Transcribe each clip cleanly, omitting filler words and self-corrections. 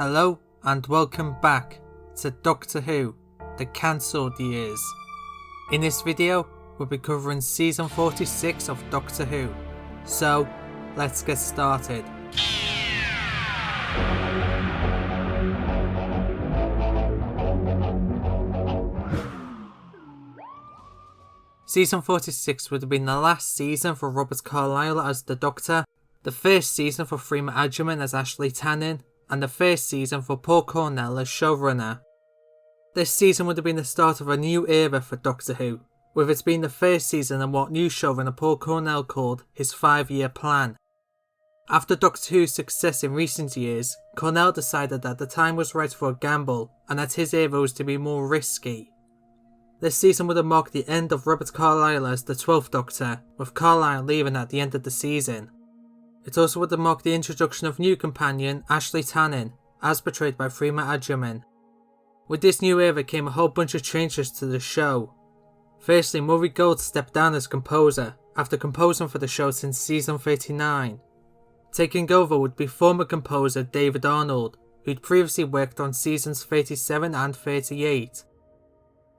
Hello and welcome back to Doctor Who, the cancelled years. In this video, we'll be covering season 46 of Doctor Who. So, let's get started. Season 46 would have been the last season for Robert Carlyle as the Doctor, the first season for Freema Agyeman as Ashley Tannen, and the first season for Paul Cornell as showrunner. This season would have been the start of a new era for Doctor Who, with it being the first season in what new showrunner Paul Cornell called his 5-year plan. After Doctor Who's success in recent years, Cornell decided that the time was right for a gamble and that his era was to be more risky. This season would have marked the end of Robert Carlyle as the 12th Doctor, with Carlyle leaving at the end of the season. It also would have marked the introduction of new companion Ashley Tannen, as portrayed by Freema Agyeman. With this new era came a whole bunch of changes to the show. Firstly, Murray Gold stepped down as composer, after composing for the show since season 39. Taking over would be former composer David Arnold, who'd previously worked on seasons 37 and 38.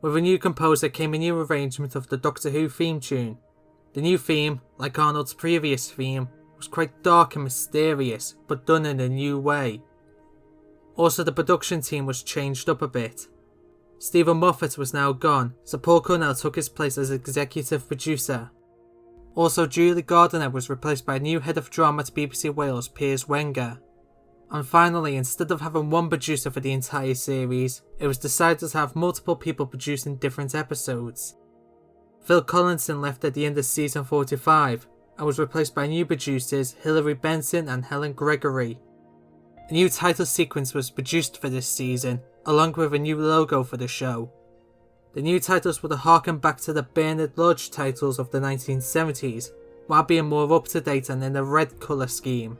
With a new composer came a new arrangement of the Doctor Who theme tune. The new theme, like Arnold's previous theme, was quite dark and mysterious, but done in a new way. Also, the production team was changed up a bit. Stephen Moffat was now gone, so Paul Cornell took his place as executive producer. Also, Julie Gardiner was replaced by a new head of drama at BBC Wales, Piers Wenger. And finally, instead of having one producer for the entire series, it was decided to have multiple people producing different episodes. Phil Collinson left at the end of season 45, and was replaced by new producers Hilary Benson and Helen Gregory. A new title sequence was produced for this season, along with a new logo for the show. The new titles would harken back to the Bernard Lodge titles of the 1970s, while being more up to date and in a red colour scheme.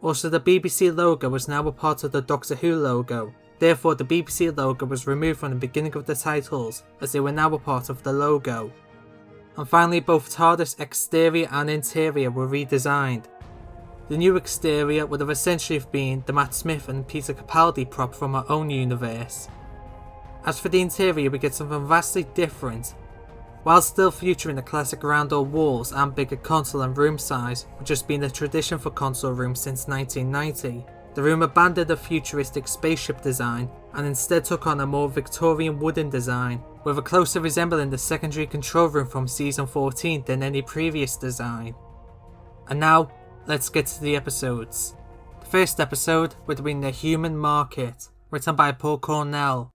Also, the BBC logo was now a part of the Doctor Who logo, therefore the BBC logo was removed from the beginning of the titles, as they were now a part of the logo. And finally, both TARDIS exterior and interior were redesigned. The new exterior would have essentially been the Matt Smith and Peter Capaldi prop from our own universe. As for the interior, we get something vastly different. While still featuring the classic round door walls and bigger console and room size, which has been a tradition for console rooms since 1990, the room abandoned a futuristic spaceship design and instead took on a more Victorian wooden design, with a closer resembling the secondary control room from season 14 than any previous design. And now, let's get to the episodes. The first episode would have been The Human Market, written by Paul Cornell.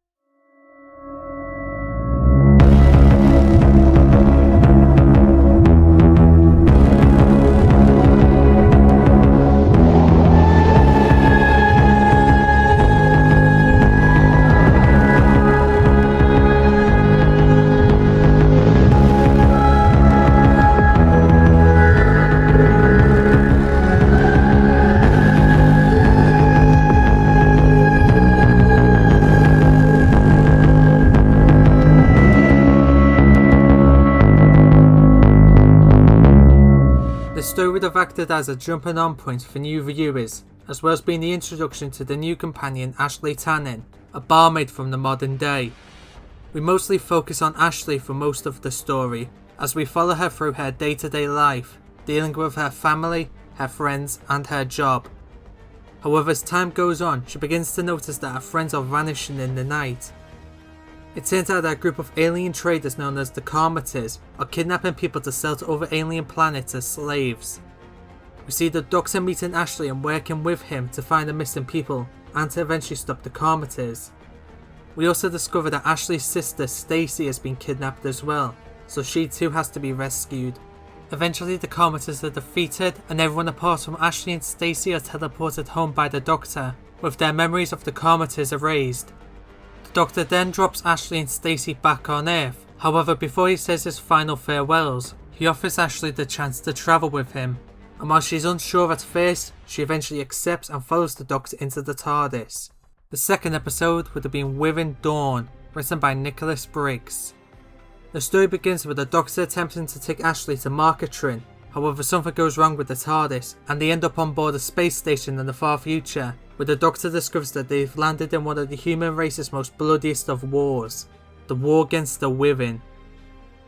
The story would have acted as a jumping on point for new viewers, as well as being the introduction to the new companion Ashley Tannen, a barmaid from the modern day. We mostly focus on Ashley for most of the story, as we follow her through her day-to-day life, dealing with her family, her friends and her job. However, as time goes on, she begins to notice that her friends are vanishing in the night. It turns out that a group of alien traders known as the Karmaters are kidnapping people to sell to other alien planets as slaves. We see the Doctor meeting Ashley and working with him to find the missing people and to eventually stop the Karmaters. We also discover that Ashley's sister Stacy has been kidnapped as well, so she too has to be rescued. Eventually the Karmaters are defeated and everyone apart from Ashley and Stacy are teleported home by the Doctor, with their memories of the Karmaters erased. The Doctor then drops Ashley and Stacy back on Earth. However, before he says his final farewells, he offers Ashley the chance to travel with him, and while she's unsure at first, she eventually accepts and follows the Doctor into the TARDIS. The second episode would have been Wirrn Dawn, written by Nicholas Briggs. The story begins with the Doctor attempting to take Ashley to Marketrin. However, something goes wrong with the TARDIS, and they end up on board a space station in the far future, where the Doctor discovers that they've landed in one of the human race's most bloodiest of wars, the war against the Wirrn.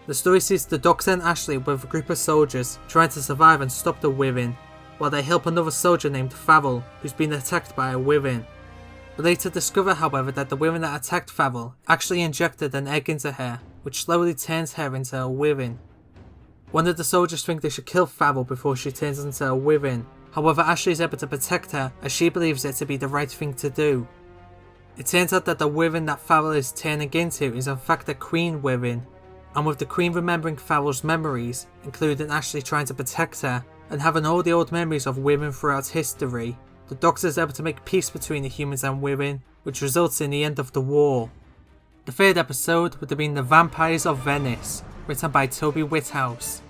The story sees the Doctor and Ashley with a group of soldiers trying to survive and stop the Wirrn, while they help another soldier named Farrell who's been attacked by a Wirrn. We later discover, however, that the Wirrn that attacked Farrell actually injected an egg into her, which slowly turns her into a Wirrn. One of the soldiers think they should kill Farrell before she turns into a Wirrn. However, Ashley is able to protect her as she believes it to be the right thing to do. It turns out that the Wirrn that Farrell is turning into is in fact a Queen Wirrn, and with the Queen remembering Farrell's memories, including Ashley trying to protect her, and having all the old memories of Wirrn throughout history, the Doctor is able to make peace between the humans and Wirrn, which results in the end of the war. The third episode would have been The Vampires of Venice, written by Toby Whithouse.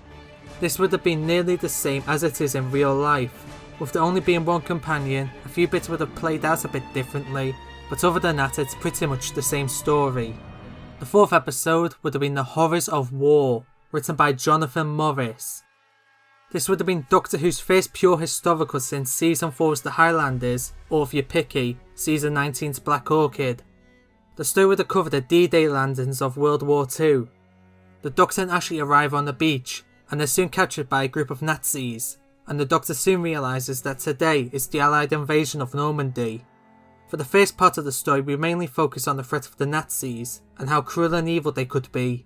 This would have been nearly the same as it is in real life, with there only being one companion. A few bits would have played out a bit differently, but other than that it's pretty much the same story. The fourth episode would have been The Horrors of War, written by Jonathan Morris. This would have been Doctor Who's first pure historical since Season 4's The Highlanders, or if you're picky, Season 19's Black Orchid. The story would have covered the D-Day landings of World War II. The Doctor and Ashley arrive on the beach, and they're soon captured by a group of Nazis, and the Doctor soon realises that today is the Allied invasion of Normandy. For the first part of the story we mainly focus on the threat of the Nazis, and how cruel and evil they could be.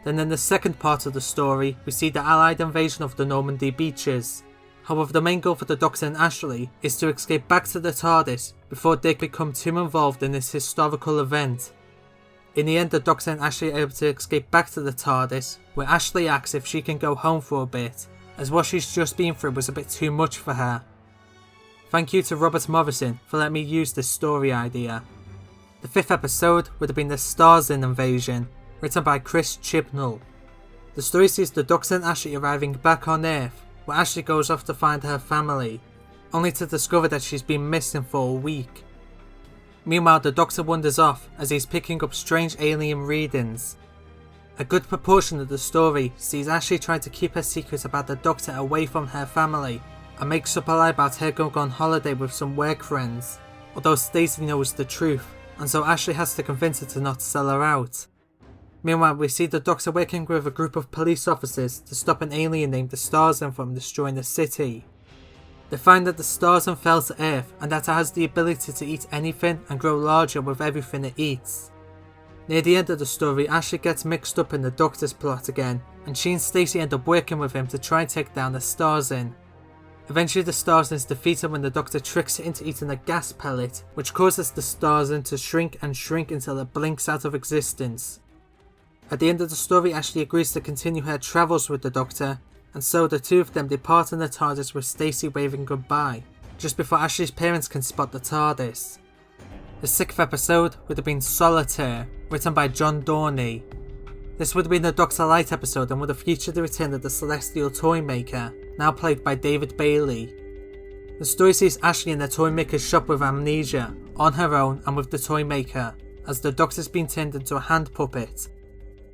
Then in the second part of the story, we see the Allied invasion of the Normandy beaches. However, the main goal for the Doctor and Ashley is to escape back to the TARDIS before they become too involved in this historical event. In the end, the Doctor and Ashley are able to escape back to the TARDIS, where Ashley asks if she can go home for a bit, as what she's just been through was a bit too much for her. Thank you to Robert Morrison for letting me use this story idea. The fifth episode would have been The Starzen Invasion, written by Chris Chibnall. The story sees the Doctor and Ashley arriving back on Earth, where Ashley goes off to find her family, only to discover that she's been missing for a week. Meanwhile, the Doctor wanders off as he's picking up strange alien readings. A good proportion of the story sees Ashley trying to keep her secret about the Doctor away from her family, and makes up a lie about her going on holiday with some work friends, although Stacey knows the truth, and so Ashley has to convince her to not sell her out. Meanwhile, we see the Doctor working with a group of police officers to stop an alien named the Starzen from destroying the city. They find that the Starzen fell to Earth and that it has the ability to eat anything and grow larger with everything it eats. Near the end of the story, Ashley gets mixed up in the Doctor's plot again, and she and Stacey end up working with him to try and take down the Starzen. Eventually the Starzen is defeated when the Doctor tricks it into eating a gas pellet, which causes the Starzen to shrink and shrink until it blinks out of existence. At the end of the story, Ashley agrees to continue her travels with the Doctor, and so the two of them depart in the TARDIS with Stacey waving goodbye, just before Ashley's parents can spot the TARDIS. The sixth episode would have been Solitaire, written by John Dorney. This would have been the Doctor Light episode and would have featured the return of the Celestial Toymaker, now played by David Bailey. The story sees Ashley in the Toymaker's shop with amnesia, on her own and with the Toymaker, as the Doctor's been turned into a hand puppet,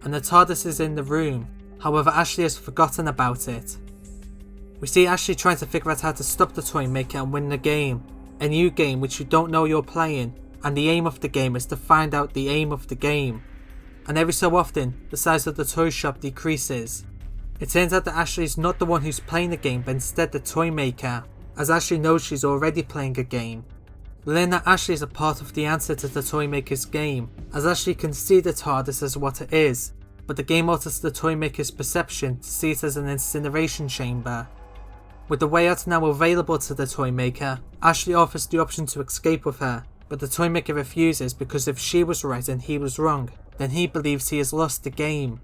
and the TARDIS is in the room. However, Ashley has forgotten about it. We see Ashley trying to figure out how to stop the Toymaker and win the game, a new game which you don't know you're playing, and the aim of the game is to find out the aim of the game. And every so often, the size of the toy shop decreases. It turns out that Ashley is not the one who's playing the game, but instead the Toymaker, as Ashley knows she's already playing a game. We learn that Ashley is a part of the answer to the Toymaker's game, as Ashley can see the TARDIS as what it is, but the game alters the Toymaker's perception to see it as an incineration chamber. With the way out now available to the Toymaker, Ashley offers the option to escape with her, but the Toymaker refuses because if she was right and he was wrong, then he believes he has lost the game.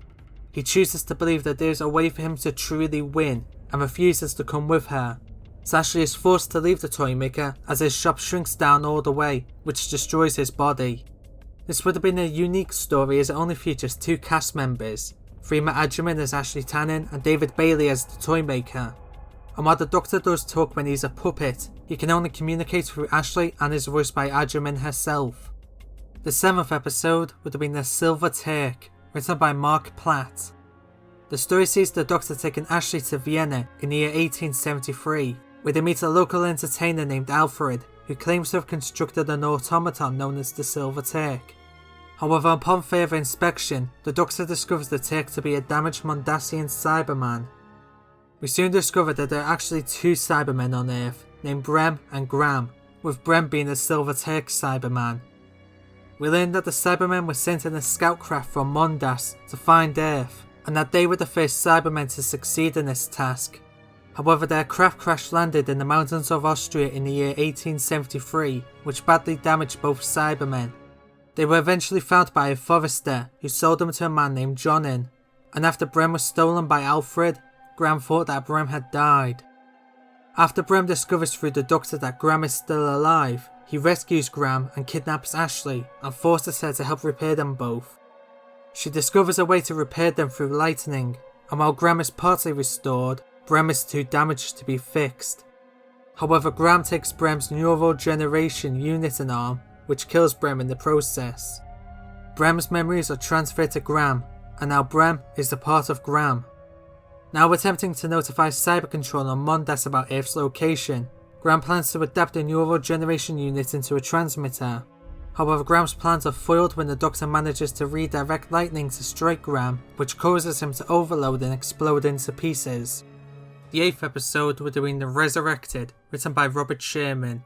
He chooses to believe that there is a way for him to truly win, and refuses to come with her. So Ashley is forced to leave the Toymaker as his shop shrinks down all the way, which destroys his body. This would have been a unique story as it only features two cast members, Freema Agyeman as Ashley Tannen and David Bailey as the Toymaker. And while the Doctor does talk when he's a puppet, he can only communicate through Ashley and is voiced by Agyeman herself. The seventh episode would have been The Silver Turk, written by Mark Platt. The story sees the Doctor taking Ashley to Vienna in the year 1873, where they meet a local entertainer named Alfred, who claims to have constructed an automaton known as the Silver Turk. However, upon further inspection, the Doctor discovers the Turk to be a damaged Mondasian Cyberman. We soon discover that there are actually two Cybermen on Earth, named Brem and Graham, with Brem being the Silver Turk Cyberman. We learn that the Cybermen were sent in a scout craft from Mondas to find Earth, and that they were the first Cybermen to succeed in this task. However, their craft crash-landed in the mountains of Austria in the year 1873, which badly damaged both Cybermen. They were eventually found by a forester, who sold them to a man named Jonin, and after Brem was stolen by Alfred, Graham thought that Brem had died. After Brem discovers through the Doctor that Graham is still alive, he rescues Graham and kidnaps Ashley and forces her to help repair them both. She discovers a way to repair them through lightning, and while Graham is partly restored, Brem is too damaged to be fixed. However, Graham takes Brem's neurogeneration unit and arm, which kills Brem in the process. Brem's memories are transferred to Graham, and now Brem is a part of Graham. Now attempting to notify Cyber Control on Mondas about Earth's location, Graham plans to adapt the neurogeneration unit into a transmitter. However, Graham's plans are foiled when the Doctor manages to redirect lightning to strike Graham, which causes him to overload and explode into pieces. The 8th episode would have been The Resurrected, written by Robert Sherman.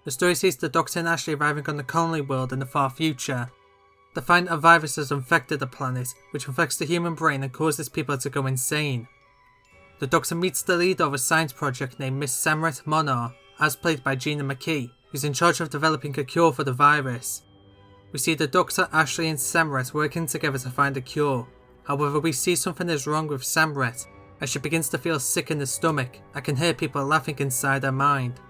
The story sees the Doctor and Ashley arriving on the colony world in the far future. They find a virus has infected the planet, which infects the human brain and causes people to go insane. The Doctor meets the leader of a science project named Miss Samret Monar, as played by Gina McKee, who's in charge of developing a cure for the virus. We see the Doctor, Ashley and Samret working together to find a cure. However, we see something is wrong with Samret, as she begins to feel sick in the stomach and can hear people laughing inside her mind.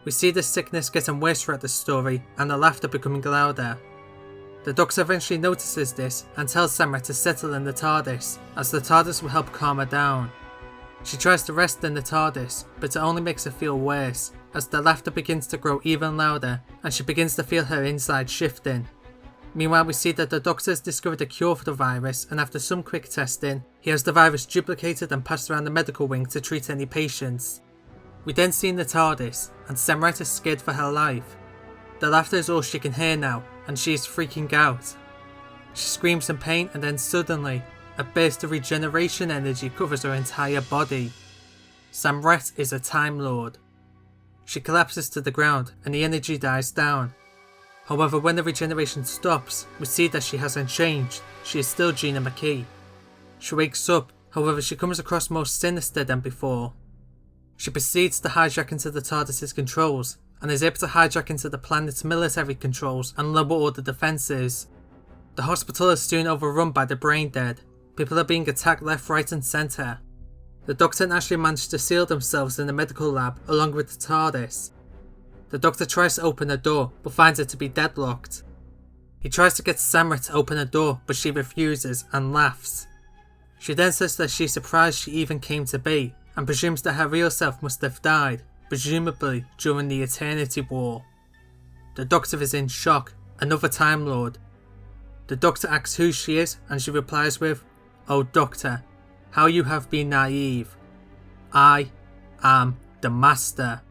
We see the sickness getting worse throughout the story and the laughter becoming louder. The Doctor eventually notices this and tells Samret to settle in the TARDIS, as the TARDIS will help calm her down. She tries to rest in the TARDIS, but it only makes her feel worse, as the laughter begins to grow even louder and she begins to feel her inside shifting. Meanwhile, we see that the Doctor has discovered a cure for the virus, and after some quick testing, he has the virus duplicated and passed around the medical wing to treat any patients. We then see in the TARDIS, and Samret is scared for her life. The laughter is all she can hear now, and she is freaking out. She screams in pain, and then suddenly, a burst of regeneration energy covers her entire body. Samret is a Time Lord. She collapses to the ground, and the energy dies down. However, when the regeneration stops, we see that she hasn't changed. She is still Gina McKee. She wakes up, however she comes across more sinister than before. She proceeds to hijack into the TARDIS's controls, and is able to hijack into the planet's military controls and lower all the defences. The hospital is soon overrun by the brain dead. People are being attacked left, right and centre. The Doctor and Ashley manage to seal themselves in the medical lab along with the TARDIS. The Doctor tries to open a door, but finds it to be deadlocked. He tries to get Samret to open a door, but she refuses and laughs. She then says that she's surprised she even came to be, and presumes that her real self must have died, presumably during the Eternity War. The Doctor is in shock, another Time Lord. The Doctor asks who she is, and she replies with, "Oh Doctor, how you have been naive. I am the Master."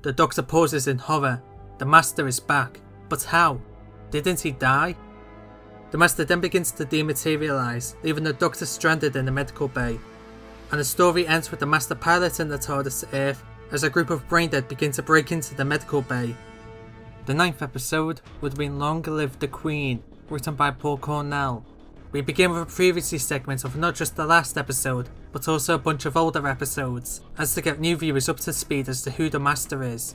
The Doctor pauses in horror. The Master is back, but how? Didn't he die? The Master then begins to dematerialise, leaving the Doctor stranded in the medical bay. And the story ends with the Master piloting the TARDIS to Earth as a group of braindead begin to break into the medical bay. The 9th episode would have been Long Live the Queen, written by Paul Cornell. We begin with a previously segment of not just the last episode, but also a bunch of older episodes, as to get new viewers up to speed as to who the Master is.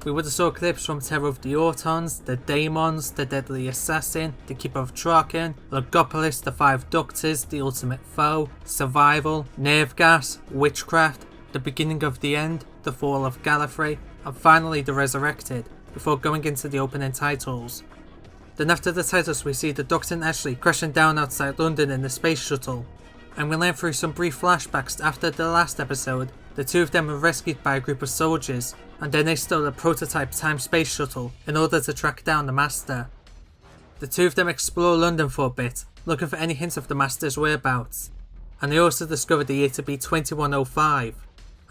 We would have saw clips from Terror of the Autons, the Daemons, the Deadly Assassin, the Keeper of Traken, Logopolis, the Five Doctors, the Ultimate Foe, Survival, Nerve Gas, Witchcraft, the Beginning of the End, the Fall of Gallifrey, and finally the Resurrected, before going into the opening titles. Then after the titles we see the Doctor and Ashley crashing down outside London in the space shuttle, and we learn through some brief flashbacks after the last episode, the two of them were rescued by a group of soldiers, and then they stole a prototype time-space shuttle in order to track down the Master. The two of them explore London for a bit, looking for any hints of the Master's whereabouts, and they also discover the year to be 2105,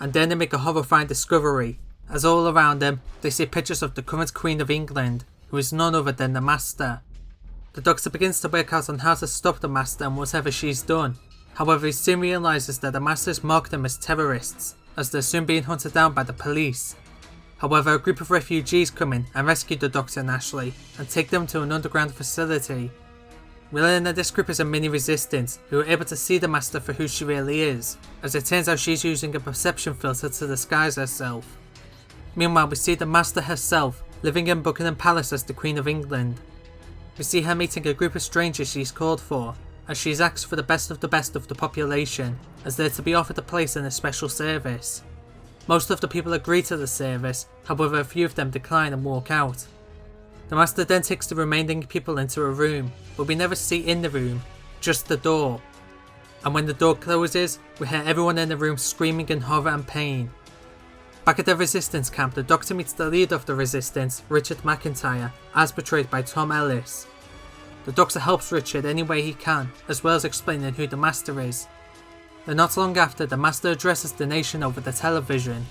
and then they make a horrifying discovery. as all around them they see pictures of the current Queen of England, who is none other than the Master. The Doctor begins to work out on how to stop the Master and whatever she's done. However, he soon realises that the Masters mark them as terrorists, as they're soon being hunted down by the police. However, a group of refugees come in and rescue the Doctor and Ashley and take them to an underground facility. We learn that this group is a mini resistance who are able to see the Master for who she really is, as it turns out she's using a perception filter to disguise herself. Meanwhile, we see the Master herself living in Buckingham Palace as the Queen of England. We see her meeting a group of strangers she's called for, as she's asked for the best of the population, as they're to be offered a place in a special service. Most of the people agree to the service, however a few of them decline and walk out. The Master then takes the remaining people into a room, but we never see in the room, just the door. And when the door closes, we hear everyone in the room screaming in horror and pain. Back at the Resistance camp, the Doctor meets the leader of the Resistance, Richard McIntyre, as portrayed by Tom Ellis. The Doctor helps Richard any way he can, as well as explaining who the Master is. Then not long after, the Master addresses the nation over the television.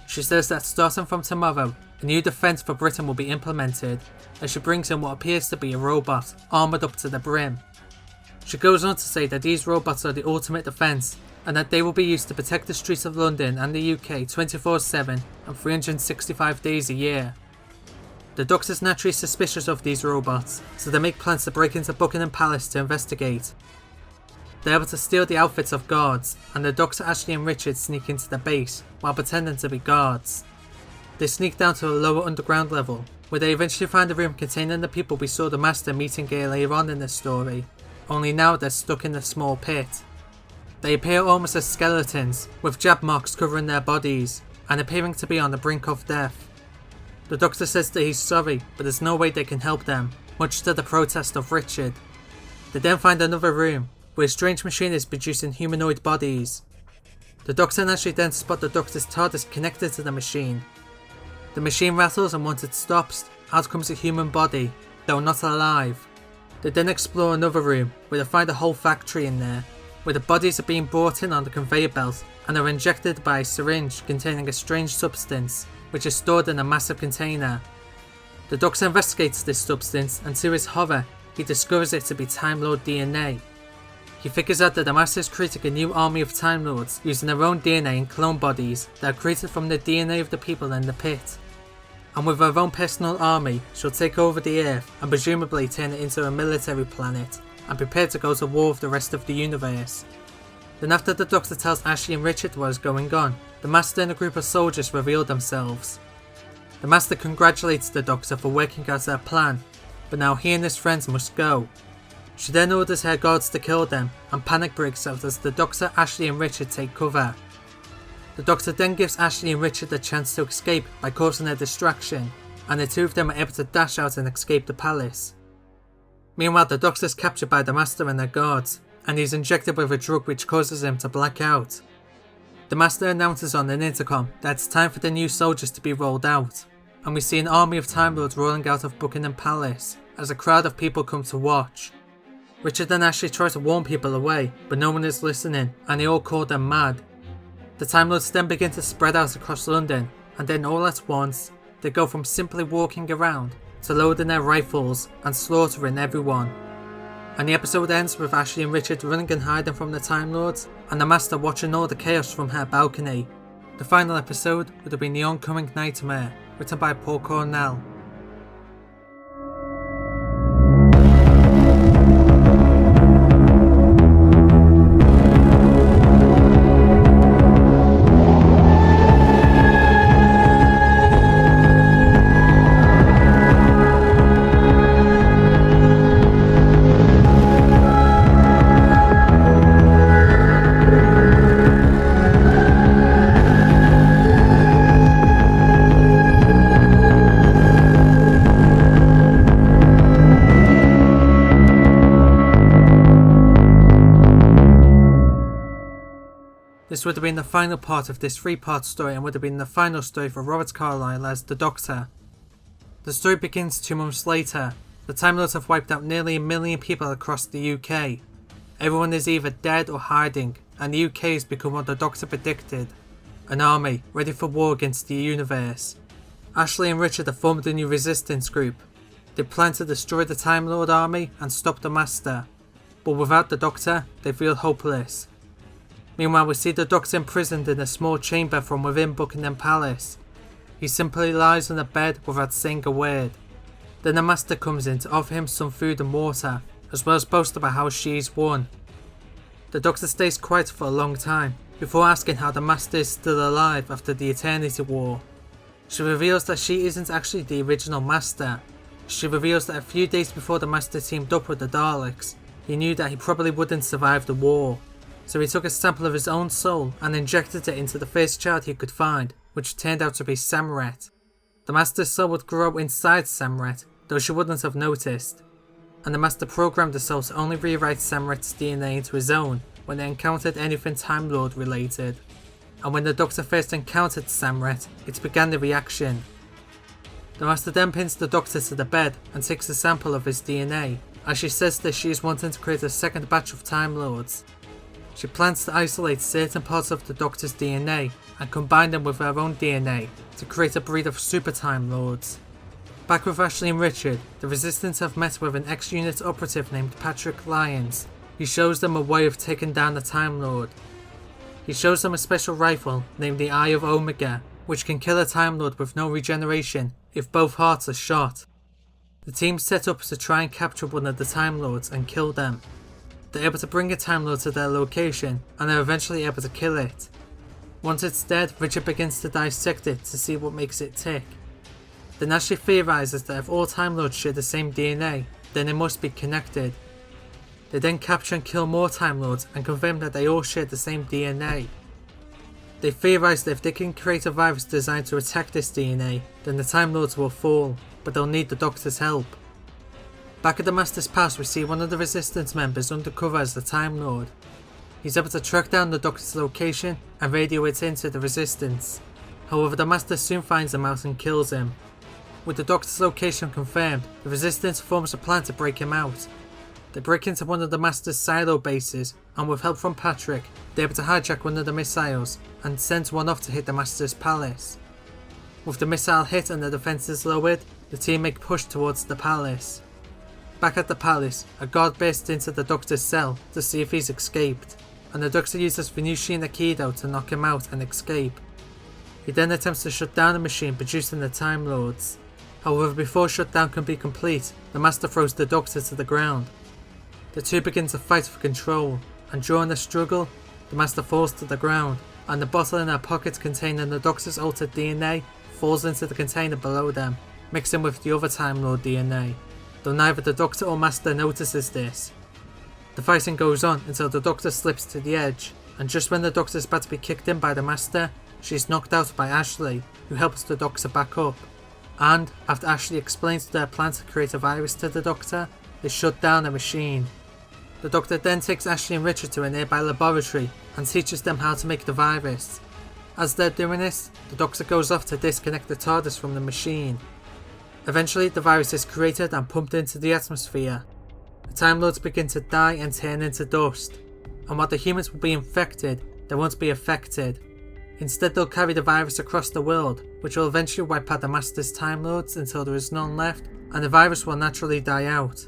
She says that starting from tomorrow, a new defence for Britain will be implemented, as she brings in what appears to be a robot, armoured up to the brim. She goes on to say that these robots are the ultimate defence, and that they will be used to protect the streets of London and the UK 24/7 and 365 days a year. The Doctor's naturally suspicious of these robots, so they make plans to break into Buckingham Palace to investigate. They're able to steal the outfits of guards, and the Doctor, Ashley and Richard sneak into the base while pretending to be guards. They sneak down to a lower underground level, where they eventually find a room containing the people we saw the Master meeting earlier on in the story, only now they're stuck in a small pit. They appear almost as skeletons, with jab marks covering their bodies, and appearing to be on the brink of death. The Doctor says that he's sorry, but there's no way they can help them, much to the protest of Richard. They then find another room, where a strange machine is producing humanoid bodies. The Doctor and Ashley then spot the Doctor's TARDIS connected to the machine. The machine rattles, and once it stops, out comes a human body, though not alive. They then explore another room, where they find a whole factory in there, where the bodies are being brought in on the conveyor belt and are injected by a syringe containing a strange substance, which is stored in a massive container. The Doctor investigates this substance, and to his horror, he discovers it to be Time Lord DNA. He figures out that the Master is creating a new army of Time Lords using their own DNA and clone bodies that are created from the DNA of the people in the pit. And with her own personal army, she'll take over the Earth and presumably turn it into a military planet, and prepare to go to war with the rest of the universe. Then after the Doctor tells Ashley and Richard what is going on, the Master and a group of soldiers reveal themselves. The Master congratulates the Doctor for working out their plan, but now he and his friends must go. She then orders her guards to kill them, and panic breaks out as the Doctor, Ashley and Richard take cover. The Doctor then gives Ashley and Richard a chance to escape by causing a distraction, and the two of them are able to dash out and escape the palace. Meanwhile, the Doctor is captured by the Master and their guards, and he's injected with a drug which causes him to black out. The Master announces on an intercom that it's time for the new soldiers to be rolled out, and we see an army of Time Lords rolling out of Buckingham Palace as a crowd of people come to watch. Richard and Ashley try to warn people away, but no one is listening, and they all call them mad. The Time Lords then begin to spread out across London, and then all at once, they go from simply walking around to loading their rifles and slaughtering everyone. And the episode ends with Ashley and Richard running and hiding from the Time Lords, and the Master watching all the chaos from her balcony. The final episode would have been The Oncoming Nightmare, written by Paul Cornell. This would have been the final part of this 3-part story and would have been the final story for Robert Carlyle as the Doctor. The story begins 2 months later. The Time Lords have wiped out nearly 1 million people across the UK. Everyone is either dead or hiding, and the UK has become what the Doctor predicted. an army ready for war against the universe. Ashley and Richard have formed a new resistance group. They plan to destroy the Time Lord army and stop the Master, but without the Doctor, they feel hopeless. Meanwhile, we see the Doctor imprisoned in a small chamber from within Buckingham Palace. He simply lies on a bed without saying a word. Then the Master comes in to offer him some food and water, as well as boast about how she's won. The Doctor stays quiet for a long time, before asking how the Master is still alive after the Eternity War. She reveals that she isn't actually the original Master. She reveals that a few days before the Master teamed up with the Daleks, he knew that he probably wouldn't survive the war. So he took a sample of his own soul and injected it into the first child he could find, which turned out to be Samret. The Master's soul would grow inside Samret, though she wouldn't have noticed. And the Master programmed the soul to only rewrite Samret's DNA into his own when they encountered anything Time Lord related. And when the Doctor first encountered Samret, it began the reaction. The Master then pins the Doctor to the bed and takes a sample of his DNA, as she says that she is wanting to create a second batch of Time Lords. She plans to isolate certain parts of the Doctor's DNA and combine them with her own DNA to create a breed of Super Time Lords. Back with Ashley and Richard, the Resistance have met with an ex-unit operative named Patrick Lyons. He shows them a way of taking down the Time Lord. He shows them a special rifle named the Eye of Omega, which can kill a Time Lord with no regeneration if both hearts are shot. The team set up to try and capture one of the Time Lords and kill them. They're able to bring a Time Lord to their location and are eventually able to kill it. Once it's dead, Richard begins to dissect it to see what makes it tick. Then Ashley theorises that if all Time Lords share the same DNA, then they must be connected. They then capture and kill more Time Lords and confirm that they all share the same DNA. They theorise that if they can create a virus designed to attack this DNA, then the Time Lords will fall, but they'll need the Doctor's help. Back at the Master's palace, we see one of the Resistance members undercover as the Time Lord. He's able to track down the Doctor's location and radio it into the Resistance. However, the Master soon finds him out and kills him. With the Doctor's location confirmed, the Resistance forms a plan to break him out. They break into one of the Master's silo bases, and with help from Patrick, they're able to hijack one of the missiles and send one off to hit the Master's palace. With the missile hit and the defences lowered, the team make push towards the palace. Back at the palace, a guard bursts into the Doctor's cell to see if he's escaped, and the Doctor uses Venusian Aikido to knock him out and escape. He then attempts to shut down the machine producing the Time Lords. However, before shutdown can be complete, the Master throws the Doctor to the ground. The two begin to fight for control, and during the struggle, the Master falls to the ground, and the bottle in her pocket containing the Doctor's altered DNA falls into the container below them, mixing with the other Time Lord DNA, though neither the Doctor or Master notices this. The fighting goes on until the Doctor slips to the edge, and just when the Doctor is about to be kicked in by the Master, she is knocked out by Ashley, who helps the Doctor back up. And, after Ashley explains their plan to create a virus to the Doctor, they shut down the machine. The Doctor then takes Ashley and Richard to a nearby laboratory and teaches them how to make the virus. As they're doing this, the Doctor goes off to disconnect the TARDIS from the machine. Eventually, the virus is created and pumped into the atmosphere. The Time Lords begin to die and turn into dust, and while the humans will be infected, they won't be affected. Instead, they'll carry the virus across the world, which will eventually wipe out the Master's Time Lords until there is none left, and the virus will naturally die out.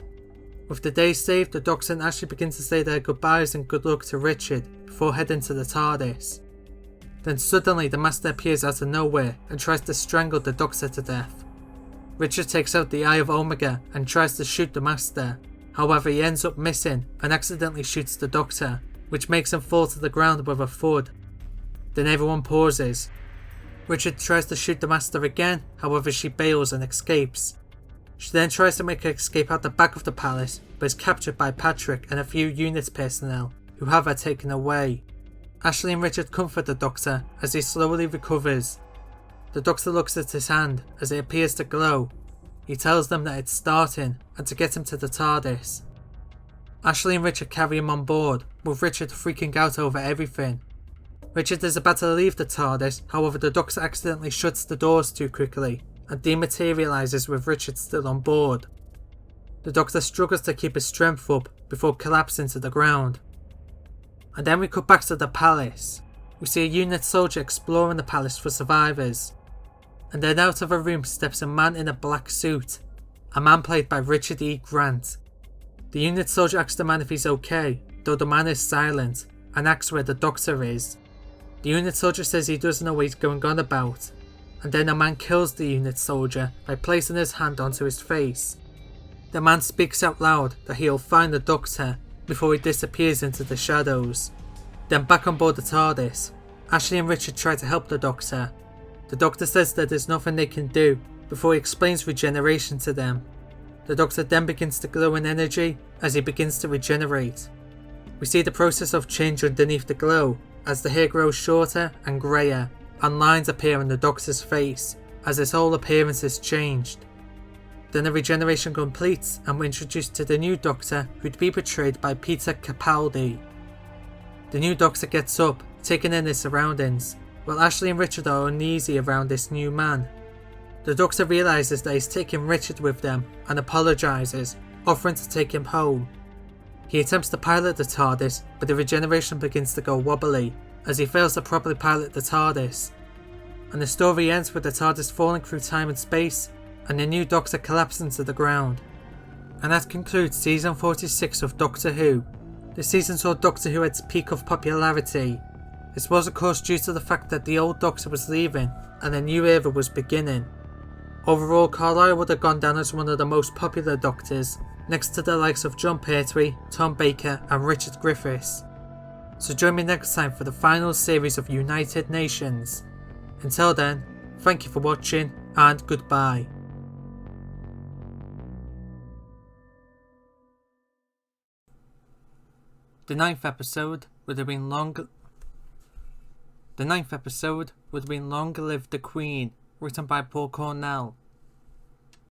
With the day saved, the Doctor and Ashley begin to say their goodbyes and good luck to Richard before heading to the TARDIS. Then suddenly the Master appears out of nowhere and tries to strangle the Doctor to death. Richard takes out the Eye of Omega and tries to shoot the Master. However, he ends up missing and accidentally shoots the Doctor, which makes him fall to the ground with a thud. Then everyone pauses. Richard tries to shoot the Master again, however she bails and escapes. She then tries to make her escape out the back of the palace, but is captured by Patrick and a few unit personnel, who have her taken away. Ashley and Richard comfort the Doctor as he slowly recovers. The Doctor looks at his hand as it appears to glow. He tells them that it's starting and to get him to the TARDIS. Ashley and Richard carry him on board, with Richard freaking out over everything. Richard is about to leave the TARDIS, however the Doctor accidentally shuts the doors too quickly and dematerialises with Richard still on board. The Doctor struggles to keep his strength up before collapsing to the ground. And then we cut back to the palace. we see a unit soldier exploring the palace for survivors. And then out of a room steps a man in a black suit, a man played by Richard E. Grant. The unit soldier asks the man if he's okay, though the man is silent, and asks where the doctor is. The unit soldier says he doesn't know what he's going on about, and then a man kills the unit soldier by placing his hand onto his face. The man speaks out loud that he'll find the doctor before he disappears into the shadows. Then back on board the TARDIS, Ashley and Richard try to help the doctor. The doctor says that there's nothing they can do before he explains regeneration to them. The doctor then begins to glow in energy as he begins to regenerate. We see the process of change underneath the glow as the hair grows shorter and greyer and lines appear on the doctor's face as his whole appearance is changed. Then the regeneration completes and we're introduced to the new doctor, who'd be portrayed by Peter Capaldi. The new doctor gets up, taking in his surroundings, while Ashley and Richard are uneasy around this new man. The doctor realises that he's taking Richard with them and apologises, offering to take him home. He attempts to pilot the TARDIS, but the regeneration begins to go wobbly as he fails to properly pilot the TARDIS. And the story ends with the TARDIS falling through time and space and the new Doctor collapsing to the ground. And that concludes season 46 of Doctor Who. The season saw Doctor Who at its peak of popularity. This was of course due to the fact that the old Doctor was leaving and a new era was beginning. Overall, Carlisle would have gone down as one of the most popular Doctors, next to the likes of John Pertwee, Tom Baker and Richard Griffiths. So join me next time for the final series of United Nations. Until then, thank you for watching and goodbye. The ninth episode would have been Long Live the Queen, written by Paul Cornell.